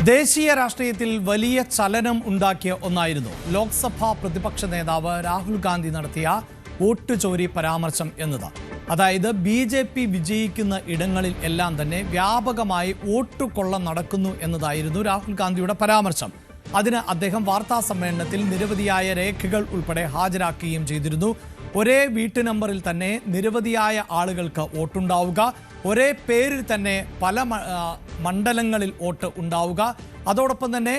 ദേശീയ രാഷ്ട്രീയത്തിൽ വലിയ ചലനം ഉണ്ടാക്കിയ ഒന്നായിരുന്നു ലോക്സഭാ പ്രതിപക്ഷ നേതാവ് രാഹുൽ ഗാന്ധി നടത്തിയ വോട്ട് ചോരി പരാമർശം എന്നത്. അതായത് BJP വിജയിക്കുന്ന ഇടങ്ങളിൽ എല്ലാം തന്നെ വ്യാപകമായി വോട്ട് കൊള്ള നടക്കുന്നു എന്നതായിരുന്നു രാഹുൽ ഗാന്ധിയുടെ പരാമർശം. അതിന് അദ്ദേഹം വാർത്താ സമ്മേളനത്തിൽ നിരവധിയായ രേഖകൾ ഉൾപ്പെടെ ഹാജരാക്കുകയും ചെയ്തിരുന്നു. ഒരേ വീട്ടു നമ്പറിൽ തന്നെ നിരവധിയായ ആളുകൾക്ക് വോട്ടുണ്ടാവുക, ഒരേ പേരിൽ തന്നെ പല മണ്ഡലങ്ങളിൽ വോട്ട് ഉണ്ടാവുക, അതോടൊപ്പം തന്നെ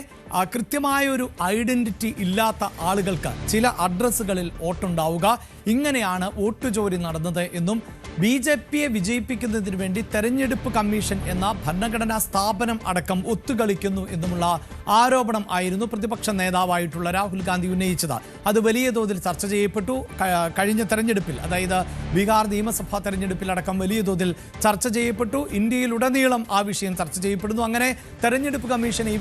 കൃത്യമായൊരു ഐഡന്റിറ്റി ഇല്ലാത്ത ആളുകൾക്ക് ചില അഡ്രസ്സുകളിൽ വോട്ടുണ്ടാവുക, ഇങ്ങനെയാണ് വോട്ട് ചോരി നടന്നത് എന്നും BJPയെ വിജയിപ്പിക്കുന്നതിന് വേണ്ടി തെരഞ്ഞെടുപ്പ് കമ്മീഷൻ എന്ന ഭരണഘടനാ സ്ഥാപനം അടക്കം ഒത്തുകളിക്കുന്നു എന്നുമുള്ള ആരോപണം ആയിരുന്നു പ്രതിപക്ഷ നേതാവായിട്ടുള്ള രാഹുൽ ഗാന്ധി ഉന്നയിച്ചത്. അത് വലിയ തോതിൽ ചർച്ച ചെയ്യപ്പെട്ടു. കഴിഞ്ഞ തെരഞ്ഞെടുപ്പിൽ, അതായത് ബീഹാർ നിയമസഭാ തെരഞ്ഞെടുപ്പിലടക്കം വലിയ തോതിൽ ചർച്ച ചെയ്യപ്പെട്ടു. ഇന്ത്യയിലുടനീളം ആ വിഷയം ചർച്ച ചെയ്യപ്പെടുന്നു. അങ്ങനെ തെരഞ്ഞെടുപ്പ് കമ്മീഷൻ ഈ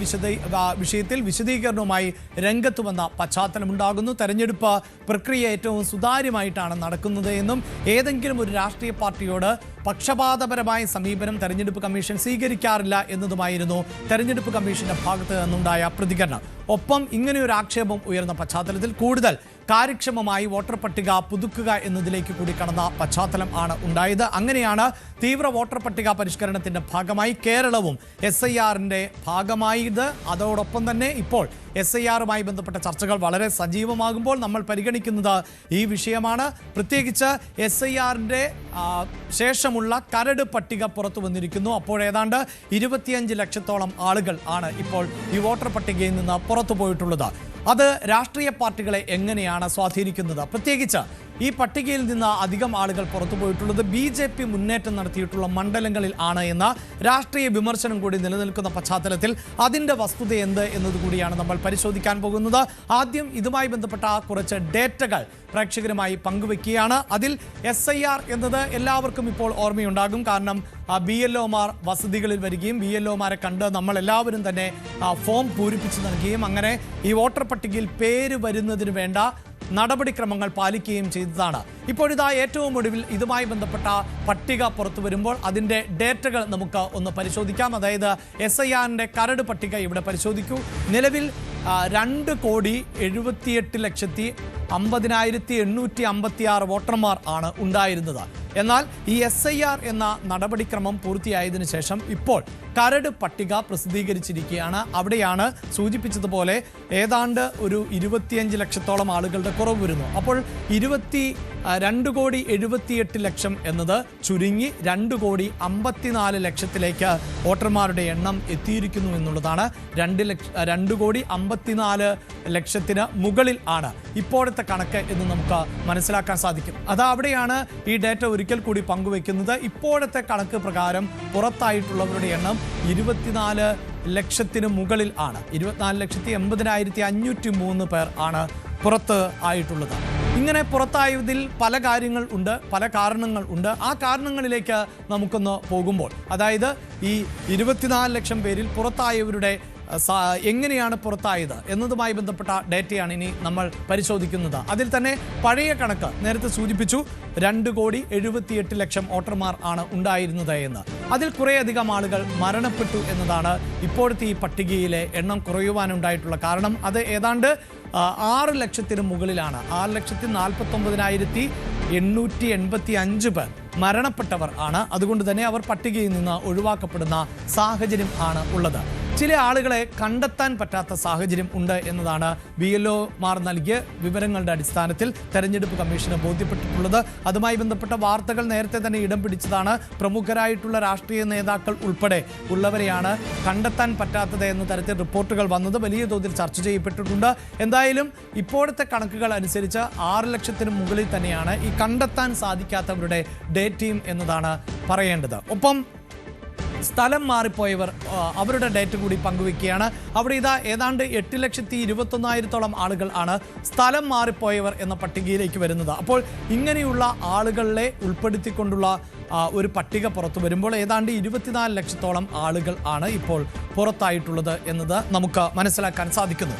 വിഷയത്തിൽ വിശദീകരണവുമായി രംഗത്ത് വന്ന പശ്ചാത്തലമുണ്ടാകുന്നു. തെരഞ്ഞെടുപ്പ് പ്രക്രിയ ഏറ്റവും സുതാര്യമായിട്ടാണ് നടക്കുന്നത് എന്നും ഏതെങ്കിലും ഒരു രാഷ്ട്രീയ പാർട്ടിയോട് പക്ഷപാതപരമായ സമീപനം തെരഞ്ഞെടുപ്പ് കമ്മീഷൻ സ്വീകരിക്കാറില്ല എന്നതുമായിരുന്നു തെരഞ്ഞെടുപ്പ് കമ്മീഷന്റെ ഭാഗത്ത് നിന്നുണ്ടായ പ്രതികരണം. ഒപ്പം ഇങ്ങനെയൊരു ആക്ഷേപം ഉയർന്ന പശ്ചാത്തലത്തിൽ കൂടുതൽ കാര്യക്ഷമമായി വോട്ടർ പട്ടിക പുതുക്കുക എന്നതിലേക്ക് കൂടി കടന്ന പശ്ചാത്തലം ആണ് ഉണ്ടായത്. അങ്ങനെയാണ് തീവ്ര വോട്ടർ പട്ടിക പരിഷ്കരണത്തിന്റെ ഭാഗമായി കേരളവും SIRന്റെ ഭാഗമായത്. അതോടൊപ്പം തന്നെ ഇപ്പോൾ SIRുമായി ബന്ധപ്പെട്ട ചർച്ചകൾ വളരെ സജീവമാകുമ്പോൾ നമ്മൾ പരിഗണിക്കുന്നത് ഈ വിഷയമാണ്. പ്രത്യേകിച്ച് SIRന്റെ ശേഷമുള്ള കരട് പട്ടിക പുറത്തു വന്നിരിക്കുന്നു. അപ്പോൾ ഏതാണ്ട് 25 ലക്ഷത്തോളം ആളുകൾ ആണ് ഇപ്പോൾ ഈ വോട്ടർ പട്ടികയിൽ നിന്ന് പുറത്തു പോയിട്ടുള്ളത്. അത് രാഷ്ട്രീയ പാർട്ടികളെ എങ്ങനെയാണ് സ്വാധീനിക്കുന്നത്? പ്രത്യേകിച്ച് ഈ പട്ടികയിൽ നിന്ന് അധികം ആളുകൾ പുറത്തു പോയിട്ടുള്ളത് BJP മുന്നേറ്റം നടത്തിയിട്ടുള്ള മണ്ഡലങ്ങളിൽ ആണ് എന്ന രാഷ്ട്രീയ വിമർശനം കൂടി നിലനിൽക്കുന്ന പശ്ചാത്തലത്തിൽ അതിൻ്റെ വസ്തുത എന്ത് എന്നതുകൂടിയാണ് നമ്മൾ പരിശോധിക്കാൻ പോകുന്നത്. ആദ്യം ഇതുമായി ബന്ധപ്പെട്ട കുറച്ച് ഡേറ്റകൾ പ്രേക്ഷകരുമായി പങ്കുവെക്കുകയാണ്. അതിൽ SIR എന്നത് എല്ലാവർക്കും ഇപ്പോൾ ഓർമ്മയുണ്ടാകും. കാരണം BLOമാർ വസതികളിൽ വരികയും BLOമാരെ കണ്ട് നമ്മൾ എല്ലാവരും തന്നെ ഫോം പൂരിപ്പിച്ച് നൽകുകയും അങ്ങനെ ഈ വോട്ടർ പട്ടികയിൽ പേര് വരുന്നതിന് വേണ്ട നടപടിക്രമങ്ങൾ പാലിക്കുകയും ചെയ്തതാണ്. ഇപ്പോഴിതാ ഏറ്റവും ഒടുവിൽ ഇതുമായി ബന്ധപ്പെട്ട പട്ടിക പുറത്തു വരുമ്പോൾ അതിൻ്റെ ഡേറ്റകൾ നമുക്ക് ഒന്ന് പരിശോധിക്കാം. അതായത് SIRന്റെ കരട് പട്ടിക ഇവിടെ പരിശോധിക്കൂ. നിലവിൽ 2,78,50,856 വോട്ടർമാർ ആണ് ഉണ്ടായിരുന്നത്. എന്നാൽ ഈ SIR എന്ന നടപടിക്രമം പൂർത്തിയായതിനു ശേഷം ഇപ്പോൾ കരട് പട്ടിക പ്രസിദ്ധീകരിച്ചിരിക്കുകയാണ്. അവിടെയാണ് സൂചിപ്പിച്ചതുപോലെ ഏതാണ്ട് ഒരു 25 ലക്ഷത്തോളം ആളുകളുടെ കുറവ് വരുന്നു. അപ്പോൾ 2,78,00,000 എന്നത് ചുരുങ്ങി 2,54,00,000 വോട്ടർമാരുടെ എണ്ണം എത്തിയിരിക്കുന്നു എന്നുള്ളതാണ്. 2,54,00,000 മുകളിൽ ആണ് ഇപ്പോഴത്തെ കണക്ക് എന്ന് നമുക്ക് മനസ്സിലാക്കാൻ സാധിക്കും. അവിടെയാണ് ഈ ഡേറ്റ ഒരിക്കൽ കൂടി പങ്കുവെക്കുന്നത്. ഇപ്പോഴത്തെ കണക്ക് പ്രകാരം പുറത്തായിട്ടുള്ളവരുടെ എണ്ണം 24 ലക്ഷത്തിന് മുകളിൽ ആണ്. 24,80,503 പേർ ആണ് പുറത്ത് ആയിട്ടുള്ളത്. ഇങ്ങനെ പുറത്തായതിൽ പല കാര്യങ്ങൾ ഉണ്ട്, പല കാരണങ്ങൾ ഉണ്ട്. ആ കാരണങ്ങളിലേക്ക് നമുക്കൊന്ന് പോകുമ്പോൾ, അതായത് ഈ 24 ലക്ഷം പേരിൽ പുറത്തായവരുടെ എങ്ങനെയാണ് പുറത്തായത് എന്നതുമായി ബന്ധപ്പെട്ട ഡേറ്റയാണ് ഇനി നമ്മൾ പരിശോധിക്കുന്നത്. അതിൽ തന്നെ പഴയ കണക്ക് നേരത്തെ സൂചിപ്പിച്ചു, 2,78,00,000 വോട്ടർമാർ ആണ് ഉണ്ടായിരുന്നത് എന്ന്. അതിൽ കുറേയധികം ആളുകൾ മരണപ്പെട്ടു എന്നതാണ് ഇപ്പോഴത്തെ ഈ പട്ടികയിലെ എണ്ണം കുറയുവാനുണ്ടായിട്ടുള്ള കാരണം. അത് ഏതാണ്ട് 6 ലക്ഷത്തിന് മുകളിലാണ്. 6,49,885 പേർ മരണപ്പെട്ടവർ ആണ്. അതുകൊണ്ട് തന്നെ അവർ പട്ടികയിൽ നിന്ന് ഒഴിവാക്കപ്പെടുന്ന സാഹചര്യം ആണ് ഉള്ളത്. ചില ആളുകളെ കണ്ടെത്താൻ പറ്റാത്ത സാഹചര്യം ഉണ്ട് എന്നതാണ് BLOമാർ നൽകിയ വിവരങ്ങളുടെ അടിസ്ഥാനത്തിൽ തെരഞ്ഞെടുപ്പ് കമ്മീഷന് ബോധ്യപ്പെട്ടിട്ടുള്ളത്. അതുമായി ബന്ധപ്പെട്ട വാർത്തകൾ നേരത്തെ തന്നെ ഇടം പിടിച്ചതാണ്. പ്രമുഖരായിട്ടുള്ള രാഷ്ട്രീയ നേതാക്കൾ ഉൾപ്പെടെ ഉള്ളവരെയാണ് കണ്ടെത്താൻ പറ്റാത്തത് എന്ന തരത്തിൽ റിപ്പോർട്ടുകൾ വന്നത് വലിയ തോതിൽ ചർച്ച ചെയ്യപ്പെട്ടിട്ടുണ്ട്. എന്തായാലും ഇപ്പോഴത്തെ കണക്കുകൾ അനുസരിച്ച് 6 ലക്ഷത്തിന് മുകളിൽ തന്നെയാണ് ഈ കണ്ടെത്താൻ സാധിക്കാത്തവരുടെ ഡേറ്റയും എന്നതാണ് പറയേണ്ടത്. ഒപ്പം സ്ഥലം മാറിപ്പോയവർ അവരുടെ ഡേറ്റ കൂടി പങ്കുവെക്കുകയാണ്. അവിടെ ഏതാണ്ട് 8,21,000 ആളുകൾ ആണ് സ്ഥലം മാറിപ്പോയവർ എന്ന പട്ടികയിലേക്ക് വരുന്നത്. അപ്പോൾ ഇങ്ങനെയുള്ള ആളുകളെ ഉൾപ്പെടുത്തിക്കൊണ്ടുള്ള ഒരു പട്ടിക പുറത്തു വരുമ്പോൾ ഏതാണ്ട് 24 ലക്ഷത്തോളം ആളുകൾ ആണ് ഇപ്പോൾ പുറത്തായിട്ടുള്ളത് എന്നത് നമുക്ക് മനസ്സിലാക്കാൻ സാധിക്കുന്നു.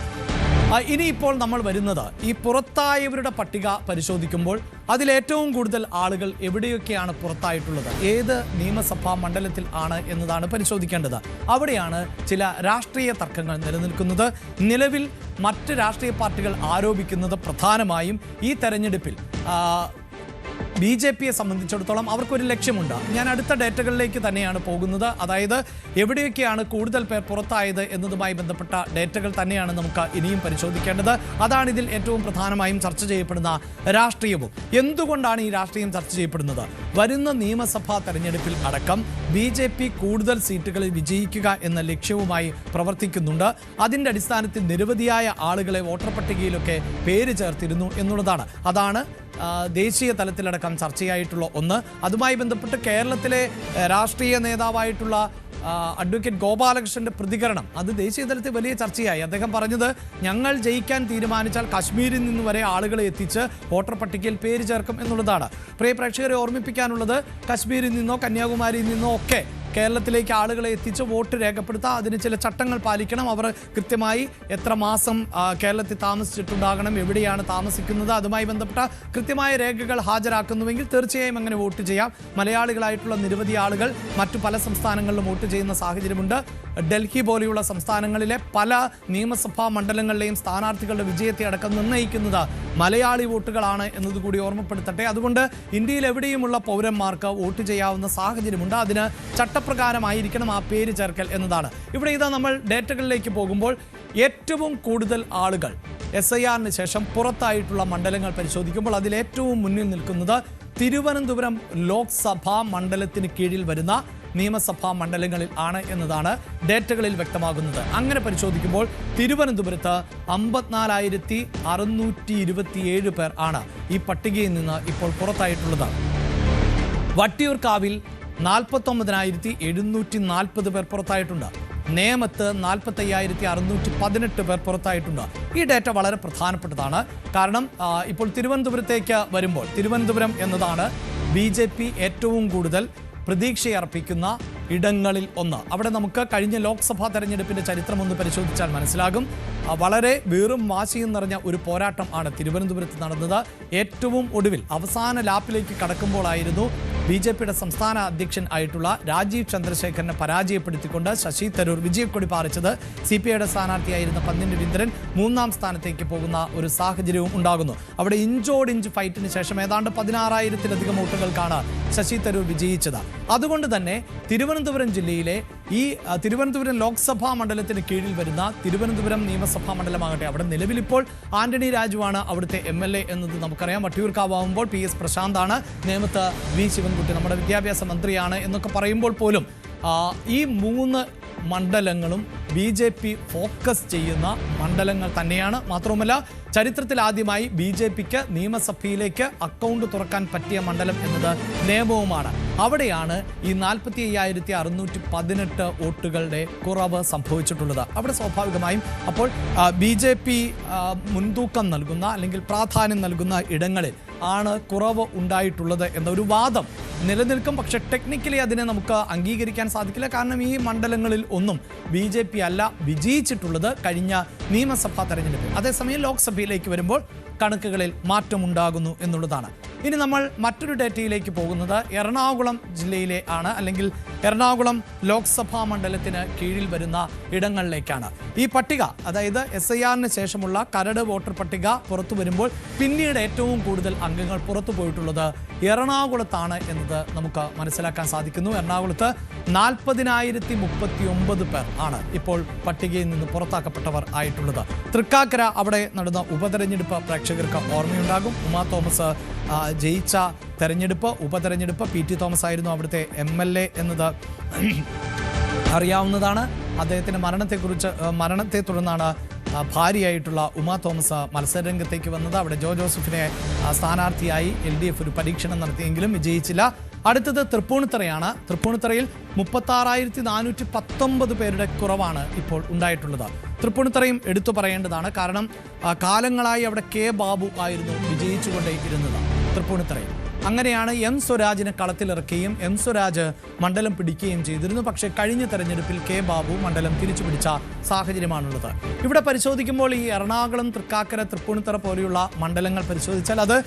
ഇനിയിപ്പോൾ നമ്മൾ വരുന്നത് ഈ പുറത്തായവരുടെ പട്ടിക പരിശോധിക്കുമ്പോൾ അതിലേറ്റവും കൂടുതൽ ആളുകൾ എവിടെയൊക്കെയാണ് പുറത്തായിട്ടുള്ളത്, ഏത് നിയമസഭാ മണ്ഡലത്തിൽ ആണ് എന്നതാണ് പരിശോധിക്കേണ്ടത്. അവിടെയാണ് ചില രാഷ്ട്രീയ തർക്കങ്ങൾ നിലനിൽക്കുന്നത്. നിലവിൽ മറ്റ് രാഷ്ട്രീയ പാർട്ടികൾ ആരോപിക്കുന്നത് പ്രധാനമായും ഈ തെരഞ്ഞെടുപ്പിൽ BJPയെ സംബന്ധിച്ചിടത്തോളം അവർക്കൊരു ലക്ഷ്യമുണ്ട്. ഞാൻ അടുത്ത ഡേറ്റകളിലേക്ക് തന്നെയാണ് പോകുന്നത്. അതായത് എവിടെയൊക്കെയാണ് കൂടുതൽ പേർ പുറത്തായത് എന്നതുമായി ബന്ധപ്പെട്ട ഡേറ്റകൾ തന്നെയാണ് നമുക്ക് ഇനിയും പരിശോധിക്കേണ്ടത്. അതാണ് ഇതിൽ ഏറ്റവും പ്രധാനമായും ചർച്ച ചെയ്യപ്പെടുന്ന രാഷ്ട്രീയവും. എന്തുകൊണ്ടാണ് ഈ രാഷ്ട്രീയം ചർച്ച ചെയ്യപ്പെടുന്നത്? വരുന്ന നിയമസഭാ തെരഞ്ഞെടുപ്പിൽ അടക്കം BJP കൂടുതൽ സീറ്റുകളിൽ വിജയിക്കുക എന്ന ലക്ഷ്യവുമായി പ്രവർത്തിക്കുന്നുണ്ട്. അതിൻ്റെ അടിസ്ഥാനത്തിൽ നിരവധിയായ ആളുകളെ വോട്ടർ പട്ടികയിലൊക്കെ പേര് ചേർത്തിരുന്നു എന്നുള്ളതാണ്. അതാണ് ദേശീയ തലത്തിലടക്കം ചർച്ചയായിട്ടുള്ള ഒന്ന്. അതുമായി ബന്ധപ്പെട്ട് കേരളത്തിലെ രാഷ്ട്രീയ നേതാവായിട്ടുള്ള അഡ്വക്കേറ്റ് ഗോപാലകൃഷ്ണന്റെ പ്രതികരണം അത് ദേശീയ തലത്തിൽ വലിയ ചർച്ചയായി. അദ്ദേഹം പറഞ്ഞത്, ഞങ്ങൾ ജയിക്കാൻ തീരുമാനിച്ചാൽ കശ്മീരിൽ നിന്ന് വരെ ആളുകളെ എത്തിച്ച് വോട്ടർ പട്ടികയിൽ പേര് ചേർക്കും എന്നുള്ളതാണ്. പ്രിയ പ്രേക്ഷകരെ ഓർമ്മിപ്പിക്കാനുള്ളത്, കശ്മീരിൽ നിന്നോ കന്യാകുമാരിയിൽ നിന്നോ ഒക്കെ കേരളത്തിലേക്ക് ആളുകളെ എത്തിച്ച് വോട്ട് രേഖപ്പെടുത്താം. അതിന് ചില ചട്ടങ്ങൾ പാലിക്കണം. അവർ കൃത്യമായി എത്ര മാസം കേരളത്തിൽ താമസിച്ചിട്ടുണ്ടാകണം, എവിടെയാണ് താമസിക്കുന്നത്, അതുമായി ബന്ധപ്പെട്ട കൃത്യമായ രേഖകൾ ഹാജരാക്കുന്നുവെങ്കിൽ തീർച്ചയായും അങ്ങനെ വോട്ട് ചെയ്യാം. മലയാളികളായിട്ടുള്ള നിരവധി ആളുകൾ മറ്റു പല സംസ്ഥാനങ്ങളിലും വോട്ട് ചെയ്യുന്ന സാഹചര്യമുണ്ട്. ഡൽഹി പോലെയുള്ള സംസ്ഥാനങ്ങളിലെ പല നിയമസഭാ മണ്ഡലങ്ങളിലെയും സ്ഥാനാർത്ഥികളുടെ വിജയത്തെ അടക്കം നിർണ്ണയിക്കുന്നത് മലയാളി വോട്ടുകളാണ് എന്നതുകൂടി ഓർമ്മപ്പെടുത്തട്ടെ. അതുകൊണ്ട് ഇന്ത്യയിൽ എവിടെയുമുള്ള പൗരന്മാർക്ക് വോട്ട് ചെയ്യാവുന്ന സാഹചര്യമുണ്ട്. അതിന് ചട്ടപ്രകാരമായിരിക്കണം ആ പേര് ചേർക്കൽ എന്നതാണ്. ഇവിടെ ഇതാ നമ്മൾ ഡേറ്റകളിലേക്ക് പോകുമ്പോൾ ഏറ്റവും കൂടുതൽ ആളുകൾ SIRന് ശേഷം പുറത്തായിട്ടുള്ള മണ്ഡലങ്ങൾ പരിശോധിക്കുമ്പോൾ അതിലേറ്റവും മുന്നിൽ നിൽക്കുന്നത് തിരുവനന്തപുരം ലോക്സഭാ മണ്ഡലത്തിന് കീഴിൽ വരുന്ന നിയമസഭാ മണ്ഡലങ്ങളിൽ ആണ് എന്നതാണ് ഡേറ്റകളിൽ വ്യക്തമാകുന്നത്. അങ്ങനെ പരിശോധിക്കുമ്പോൾ തിരുവനന്തപുരത്ത് 54,627 പേർ ആണ് ഈ പട്ടികയിൽ നിന്ന് ഇപ്പോൾ പുറത്തായിട്ടുള്ളത്. വട്ടിയൂർക്കാവിൽ 49,740 പേർ പുറത്തായിട്ടുണ്ട്. നേമത്ത് 45,618 പേർ പുറത്തായിട്ടുണ്ട്. ഈ ഡേറ്റ വളരെ പ്രധാനപ്പെട്ടതാണ്. കാരണം ഇപ്പോൾ തിരുവനന്തപുരത്തേക്ക് വരുമ്പോൾ തിരുവനന്തപുരം എന്നതാണ് BJP ഏറ്റവും കൂടുതൽ പ്രതീക്ഷയർപ്പിക്കുന്ന ഇടങ്ങളിൽ ഒന്ന്. അവിടെ നമുക്ക് കഴിഞ്ഞ ലോക്സഭാ തെരഞ്ഞെടുപ്പിന്റെ ചരിത്രം ഒന്ന് പരിശോധിച്ചാൽ മനസ്സിലാകും. വളരെ വീറും വാശിയും നിറഞ്ഞ ഒരു പോരാട്ടം ആണ് തിരുവനന്തപുരത്ത് നടന്നത്. ഏറ്റവും ഒടുവിൽ അവസാന ലാപ്പിലേക്ക് കടക്കുമ്പോഴായിരുന്നു BJPയുടെ സംസ്ഥാന അധ്യക്ഷൻ ആയിട്ടുള്ള രാജീവ് ചന്ദ്രശേഖരനെ പരാജയപ്പെടുത്തിക്കൊണ്ട് ശശി തരൂർ വിജയക്കൊടി പാറിച്ചത്. CPIയുടെ സ്ഥാനാർത്ഥിയായിരുന്ന പന്ന്യൻ രവീന്ദ്രൻ 3ാം സ്ഥാനത്തേക്ക് പോകുന്ന ഒരു സാഹചര്യവും ഉണ്ടാകുന്നു. അവിടെ ഇഞ്ചോടിഞ്ച് ഫൈറ്റിന് ശേഷം ഏതാണ്ട് 16,000-ലധികം വോട്ടുകൾക്കാണ് ശശി തരൂർ വിജയിച്ചത്. അതുകൊണ്ട് തന്നെ തിരുവനന്തപുരം ജില്ലയിലെ ഈ തിരുവനന്തപുരം ലോക്സഭാ മണ്ഡലത്തിന് കീഴിൽ വരുന്ന തിരുവനന്തപുരം നിയമസഭാ മണ്ഡലമാകട്ടെ, അവിടെ നിലവിലിപ്പോൾ ആന്റണി രാജുവാണ് അവിടുത്തെ MLA എന്നത് നമുക്കറിയാം. വട്ടിയൂർക്കാവുമ്പോൾ PS പ്രശാന്താണ്, നേമത്ത് V ശിവൻകുട്ടി നമ്മുടെ വിദ്യാഭ്യാസ മന്ത്രിയാണ് എന്നൊക്കെ പറയുമ്പോൾ പോലും ഈ 3 മണ്ഡലങ്ങളും BJP ഫോക്കസ് ചെയ്യുന്ന മണ്ഡലങ്ങൾ തന്നെയാണ്. മാത്രവുമല്ല ചരിത്രത്തിൽ ആദ്യമായി BJPക്ക് നിയമസഭയിലേക്ക് അക്കൗണ്ട് തുറക്കാൻ പറ്റിയ മണ്ഡലം എന്നത് നേമവുമാണ്. അവിടെയാണ് ഈ 45,618 വോട്ടുകളുടെ കുറവ് സംഭവിച്ചിട്ടുള്ളത്. അവിടെ സ്വാഭാവികമായും അപ്പോൾ BJP മുൻതൂക്കം നൽകുന്ന അല്ലെങ്കിൽ പ്രാധാന്യം നൽകുന്ന ഇടങ്ങളിൽ ആണ് കുറവ് ഉണ്ടായിട്ടുള്ളത് എന്നൊരു വാദം നിലനിൽക്കും. പക്ഷെ ടെക്നിക്കലി അതിനെ നമുക്ക് അംഗീകരിക്കാൻ സാധിക്കില്ല. കാരണം ഈ മണ്ഡലങ്ങളിൽ ഒന്നും BJP അല്ല വിജയിച്ചിട്ടുള്ളത് കഴിഞ്ഞ നിയമസഭാ തെരഞ്ഞെടുപ്പിൽ. അതേസമയം ലോക്സഭയിലേക്ക് വരുമ്പോൾ കണക്കുകളിൽ മാറ്റമുണ്ടാകുന്നു എന്നുള്ളതാണ്. ഇനി നമ്മൾ മറ്റൊരു ഡേറ്റയിലേക്ക് പോകുന്നത് എറണാകുളം ജില്ലയിലെ ആണ്, അല്ലെങ്കിൽ എറണാകുളം ലോക്സഭാ മണ്ഡലത്തിന് കീഴിൽ വരുന്ന ഇടങ്ങളിലേക്കാണ്. ഈ പട്ടിക, അതായത് SIRന് ശേഷമുള്ള കരട് വോട്ടർ പട്ടിക പുറത്തു വരുമ്പോൾ പിന്നീട് ഏറ്റവും കൂടുതൽ അംഗങ്ങൾ പുറത്തു പോയിട്ടുള്ളത് എറണാകുളത്താണ് എന്നത് നമുക്ക് മനസ്സിലാക്കാൻ സാധിക്കുന്നു. എറണാകുളത്ത് 40,039 പേർ ആണ് ഇപ്പോൾ പട്ടികയിൽ നിന്ന് പുറത്താക്കപ്പെട്ടവർ ആയിട്ടുള്ളത്. തൃക്കാക്കര അവിടെ നടന്ന ഉപതെരഞ്ഞെടുപ്പ് പ്രേക്ഷകർക്ക് ഓർമ്മയുണ്ടാകും. ഉമാ തോമസ് ജയിച്ച ഉപതെരഞ്ഞെടുപ്പ് PT തോമസ് ആയിരുന്നു അവിടുത്തെ MLA എന്നത് അറിയാവുന്നതാണ്. അദ്ദേഹത്തിൻ്റെ മരണത്തെ തുടർന്നാണ് ഭാര്യയായിട്ടുള്ള ഉമാ തോമസ് മത്സരരംഗത്തേക്ക് വന്നത്. അവിടെ ജോസഫിനെ സ്ഥാനാർത്ഥിയായി LDF ഒരു പരീക്ഷണം നടത്തിയെങ്കിലും വിജയിച്ചില്ല. അടുത്തത് തൃപ്പൂണിത്തറയാണ്. തൃപ്പൂണിത്തറയിൽ 36,419 പേരുടെ കുറവാണ് ഇപ്പോൾ ഉണ്ടായിട്ടുള്ളത്. തൃപ്പൂണിത്തറയും എടുത്തു പറയേണ്ടതാണ്. കാരണം കാലങ്ങളായി അവിടെ K ബാബു ആയിരുന്നു വിജയിച്ചുകൊണ്ടേയിരുന്നത് തൃപ്പൂണിത്തറയിൽ. അങ്ങനെയാണ് M സ്വരാജിനെ കളത്തിലിറക്കുകയും M സ്വരാജ് മണ്ഡലം പിടിക്കുകയും ചെയ്തിരുന്നു. പക്ഷേ കഴിഞ്ഞ തെരഞ്ഞെടുപ്പിൽ K ബാബു മണ്ഡലം തിരിച്ചു പിടിച്ച സാഹചര്യമാണുള്ളത്. ഇവിടെ പരിശോധിക്കുമ്പോൾ ഈ എറണാകുളം, തൃക്കാക്കര, തൃപ്പൂണിത്തറ പോലെയുള്ള മണ്ഡലങ്ങൾ പരിശോധിച്ചാൽ അത്